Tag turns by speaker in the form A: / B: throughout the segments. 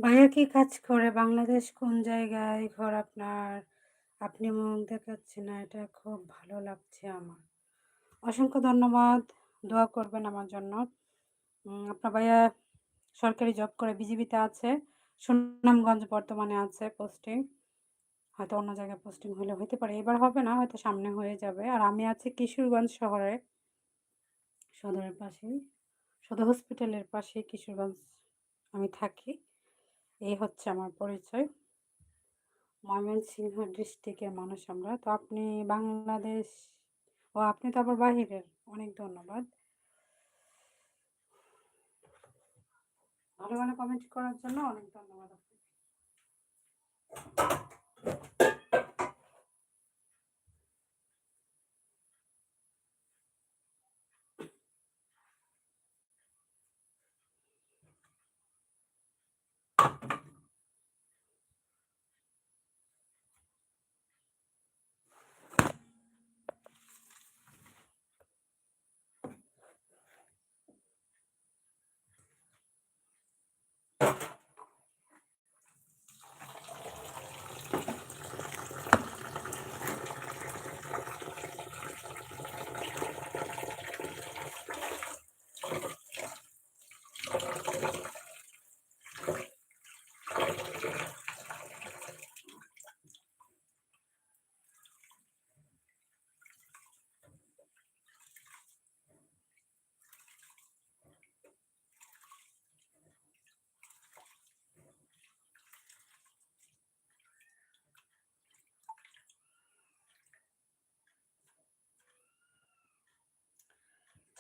A: ভাইয়া কি কাজ করে? বাংলাদেশ কোন জায়গায় ঘর আপনার? আপনি মুখ দেখাচ্ছেন না, এটা খুব ভালো লাগছে আমার। অসংখ্য ধন্যবাদ। দোয়া করবেন আমার জন্য। আপনার ভাইয়া সরকারি জব করে বিজিবিতে আছে। সুনামগঞ্জ বর্তমানে আছে পোস্টিং। হয়তো অন্য জায়গায় পোস্টিং হলে হইতে পারে। এবার হবে না, হয়তো সামনে হয়ে যাবে। আর আমি আছি কিশোরগঞ্জ শহরে, সদরের পাশেই। সদর হসপিটালের পাশেই কিশোরগঞ্জ আমি থাকি। এই হচ্ছে আমার পরিচয়। ময়মনসিংহ ডিস্ট্রিক্টের মানুষ আমরা। তো আপনি বাংলাদেশ, ও আপনি তো আবার বাহিরের। অনেক ধন্যবাদ। ভালো, ভালো কমেন্ট করার জন্য অনেক ধন্যবাদ আপনাকে।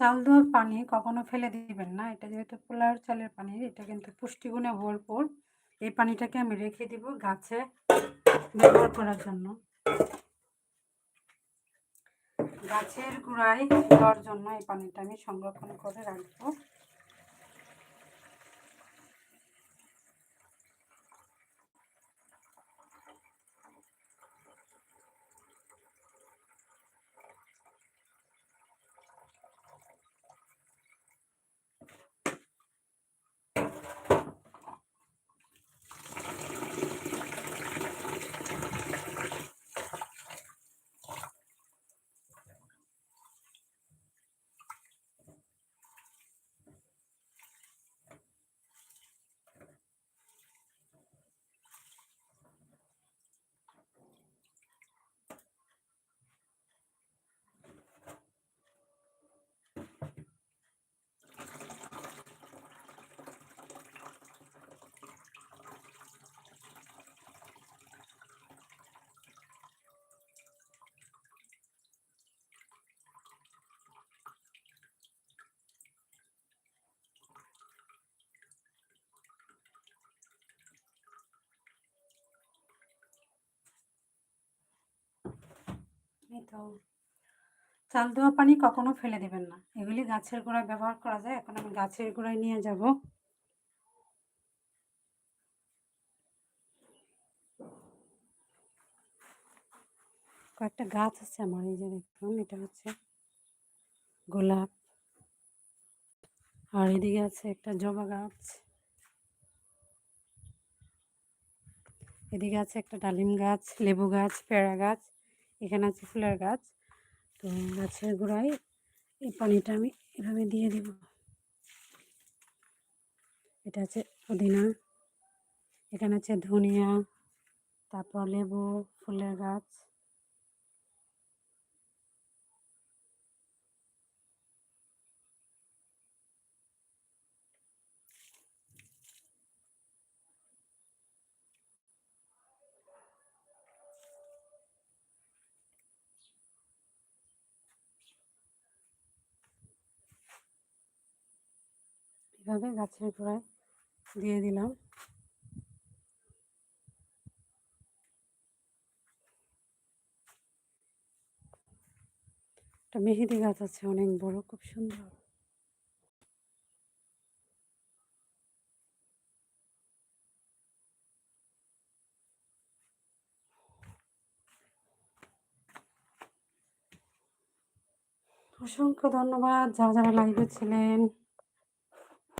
A: চাল ধোয়া পানি কখনো ফেলে দিবেন না। এটা যেহেতু পোলার চালের পানি, এটা কিন্তু পুষ্টিগুণে ভরপুর। এই পানিটাকে আমি রেখে দিব গাছে ব্যবহার করার জন্য, গাছের গোড়ায় দেওয়ার জন্য এই পানিটা আমি সংরক্ষণ করে রাখবো। এই তো, চাল ধোয়া পানি কখনো ফেলে দিবেন না। এগুলি গাছের গোড়ায় ব্যবহার করা যায়। এখন আমি গাছের গোড়ায় নিয়ে যাব। কয়েকটা গাছ আছে আমার, এই যে দেখুন, এটা হচ্ছে গোলাপ, আর এদিকে আছে একটা জবা গাছ, এদিকে আছে একটা ডালিম গাছ, লেবু গাছ, পেয়ারা গাছ, এখানে আছে ফুলের গাছ। তো গাছের গোড়ায় এই পানিটা আমি এভাবে দিয়ে দিব। এটা আছে পুদিনা, এখানে আছে ধনিয়া, তারপর লেবু, ফুলের গাছ। এভাবে গাছের গোড়ায় দিয়ে দিলাম। একটা মেহেদি গাছ আছে অনেক বড়, খুব সুন্দর। অসংখ্য ধন্যবাদ যারা যারা লাইভে ছিলেন।